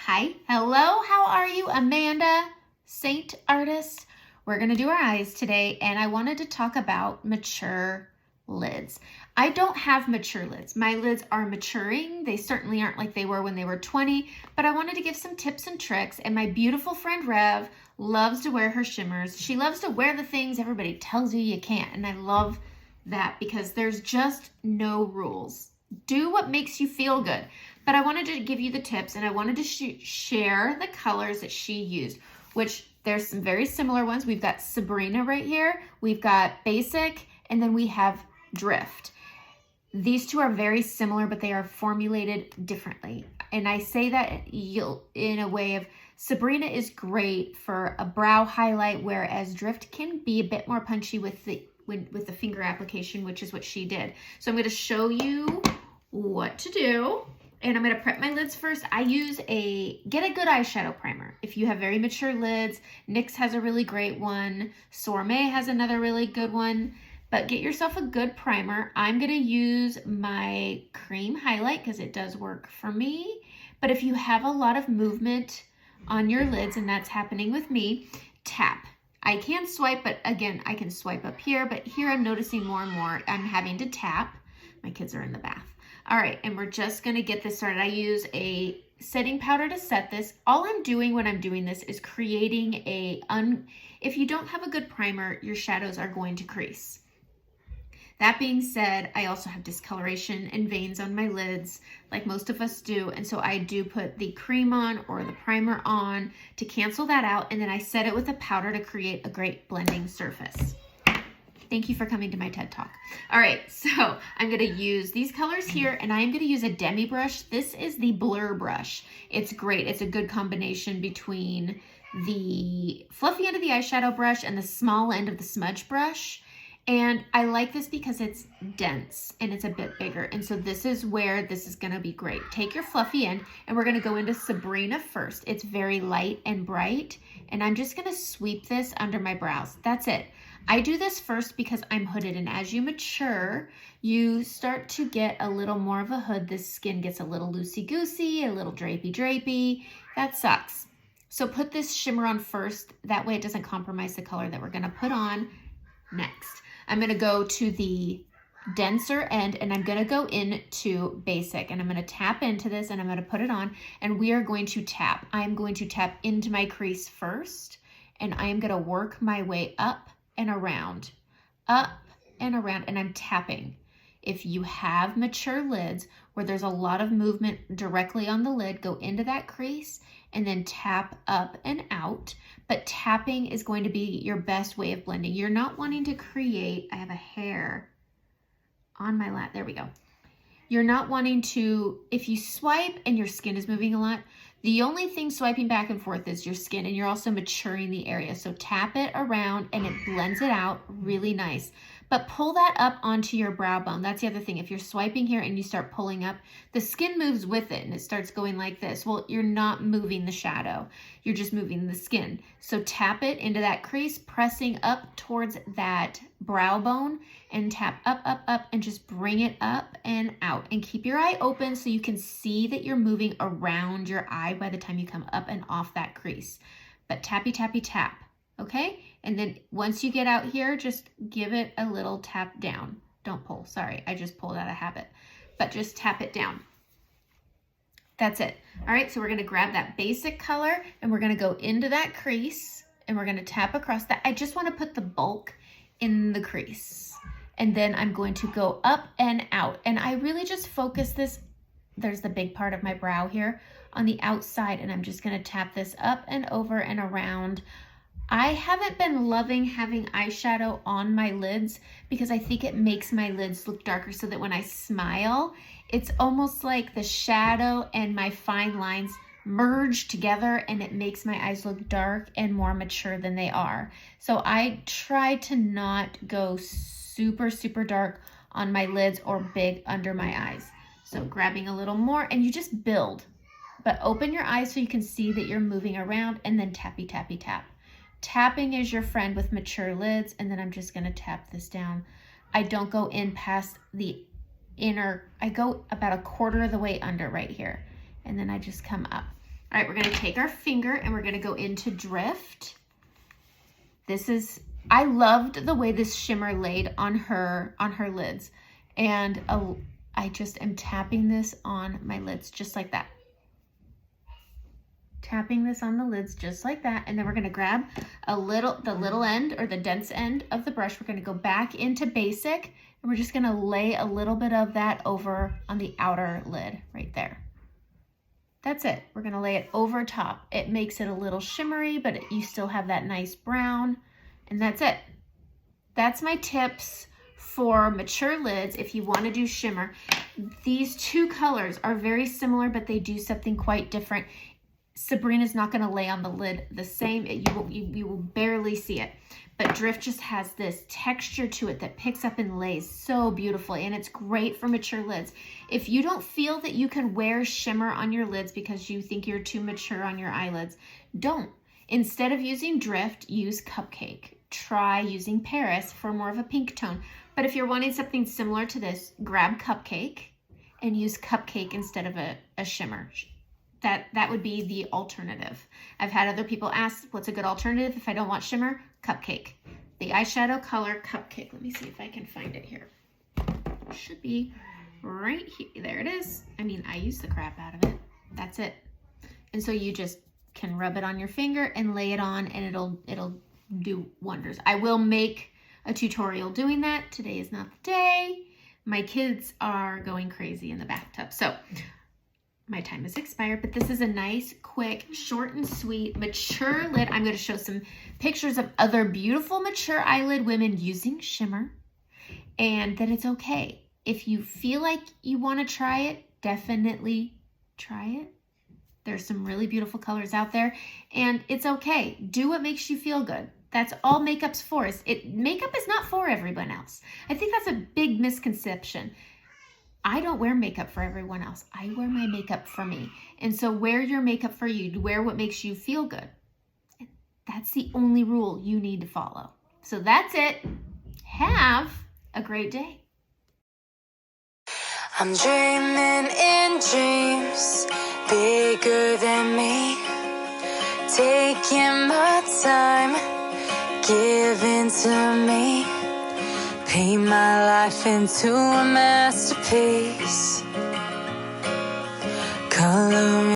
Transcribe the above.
Hi, hello, how are you? Amanda, Seint artist. We're gonna do our eyes today, and I wanted to talk about mature lids. I don't have mature lids. My lids are maturing. They certainly aren't like they were when they were 20, but I wanted to give some tips and tricks, and my beautiful friend Rev loves to wear her shimmers. She loves to wear the things everybody tells you can't, and I love that because there's just no rules. Do what makes you feel good. But I wanted to give you the tips, and I wanted to share the colors that she used, which there's some very similar ones. We've got Sabrina right here. We've got Basic, and then we have Drift. These two are very similar, but they are formulated differently. And I say that in a way of Sabrina is great for a brow highlight, whereas Drift can be a bit more punchy with the finger application, which is what she did. So I'm going to show you what to do. And I'm going to prep my lids first. I use get a good eyeshadow primer. If you have very mature lids, NYX has a really great one. Sorbet has another really good one. But get yourself a good primer. I'm going to use my cream highlight because it does work for me. But if you have a lot of movement on your lids, and that's happening with me, tap. I can swipe, but again, I can swipe up here. But here I'm noticing more and more I'm having to tap. My kids are in the bath. All right, and we're just gonna get this started. I use a setting powder to set this. All I'm doing when I'm doing this is creating if you don't have a good primer, your shadows are going to crease. That being said, I also have discoloration and veins on my lids, like most of us do, and so I do put the cream on or the primer on to cancel that out, and then I set it with a powder to create a great blending surface. Thank you for coming to my TED Talk. All right, so I'm gonna use these colors here, and I am gonna use a demi brush. This is the Blur brush. It's great. It's a good combination between the fluffy end of the eyeshadow brush and the small end of the smudge brush. And I like this because it's dense and it's a bit bigger. And so this is where this is gonna be great. Take your fluffy end, and we're gonna go into Sabrina first. It's very light and bright, and I'm just gonna sweep this under my brows. That's it. I do this first because I'm hooded, and as you mature, you start to get a little more of a hood. This skin gets a little loosey-goosey, a little drapey. That sucks. So put this shimmer on first. That way it doesn't compromise the color that we're gonna put on next. I'm gonna go to the denser end, and I'm gonna go into Basic, and I'm gonna tap into this, and I'm gonna put it on, and we are going to tap. I'm going to tap into my crease first, and I am gonna work my way up and around, and I'm tapping. If you have mature lids where there's a lot of movement directly on the lid, go into that crease and then tap up and out. But tapping is going to be your best way of blending. You're not wanting to create, I have a hair on my lap, there we go. You're not wanting to, if you swipe and your skin is moving a lot, the only thing swiping back and forth is your skin, and you're also maturing the area. So tap it around and it blends it out really nice. But pull that up onto your brow bone. That's the other thing. If you're swiping here and you start pulling up, the skin moves with it and it starts going like this. Well, you're not moving the shadow. You're just moving the skin. So tap it into that crease, pressing up towards that brow bone, and tap up, and just bring it up and out. And keep your eye open so you can see that you're moving around your eye by the time you come up and off that crease. But tappy, tap, okay? And then once you get out here, just give it a little tap down. Don't pull, sorry, I just pulled out of habit. But just tap it down. That's it. All right, so we're gonna grab that Basic color, and we're gonna go into that crease, and we're gonna tap across that. I just wanna put the bulk in the crease. And then I'm going to go up and out. And I really just focus this, there's the big part of my brow here, on the outside, and I'm just gonna tap this up and over and around. I haven't been loving having eyeshadow on my lids because I think it makes my lids look darker, so that when I smile, it's almost like the shadow and my fine lines merge together, and it makes my eyes look dark and more mature than they are. So I try to not go super dark on my lids or big under my eyes. So grabbing a little more, and you just build, but open your eyes so you can see that you're moving around, and then tappy, tap. Tapping is your friend with mature lids, and then I'm just gonna tap this down. I don't go in past the inner, I go about a quarter of the way under right here, and then I just come up. All right, we're gonna take our finger and we're gonna go into Drift. I loved the way this shimmer laid on her lids. And I just am tapping this on my lids just like that. Tapping this on the lids just like that. And then we're gonna grab the little end or the dense end of the brush. We're gonna go back into Basic and we're just gonna lay a little bit of that over on the outer lid right there. That's it. We're gonna lay it over top. It makes it a little shimmery, but you still have that nice brown, and that's it. That's my tips for mature lids if you wanna do shimmer. These two colors are very similar, but they do something quite different. Sabrina's not gonna lay on the lid the same. You will barely see it. But Drift just has this texture to it that picks up and lays so beautifully, and it's great for mature lids. If you don't feel that you can wear shimmer on your lids because you think you're too mature on your eyelids, don't. Instead of using Drift, use Cupcake. Try using Paris for more of a pink tone. But if you're wanting something similar to this, grab Cupcake and use Cupcake instead of a shimmer. That would be the alternative. I've had other people ask, what's a good alternative if I don't want shimmer? Cupcake. The eyeshadow color Cupcake. Let me see if I can find it here. It should be right here. There it is. I mean, I use the crap out of it. That's it. And so you just can rub it on your finger and lay it on, and it'll do wonders. I will make a tutorial doing that. Today is not the day. My kids are going crazy in the bathtub. So my time has expired, but this is a nice, quick, short and sweet, mature lid. I'm going to show some pictures of other beautiful mature eyelid women using shimmer, and that it's okay. If you feel like you want to try it, definitely try it. There's some really beautiful colors out there, and it's okay. Do what makes you feel good. That's all makeup's for. Makeup is not for everyone else. I think that's a big misconception. I don't wear makeup for everyone else. I wear my makeup for me. And so wear your makeup for you. Wear what makes you feel good. That's the only rule you need to follow. So that's it. Have a great day. I'm dreaming in dreams bigger than me, taking my time, giving to me. Paint my life into a masterpiece. Color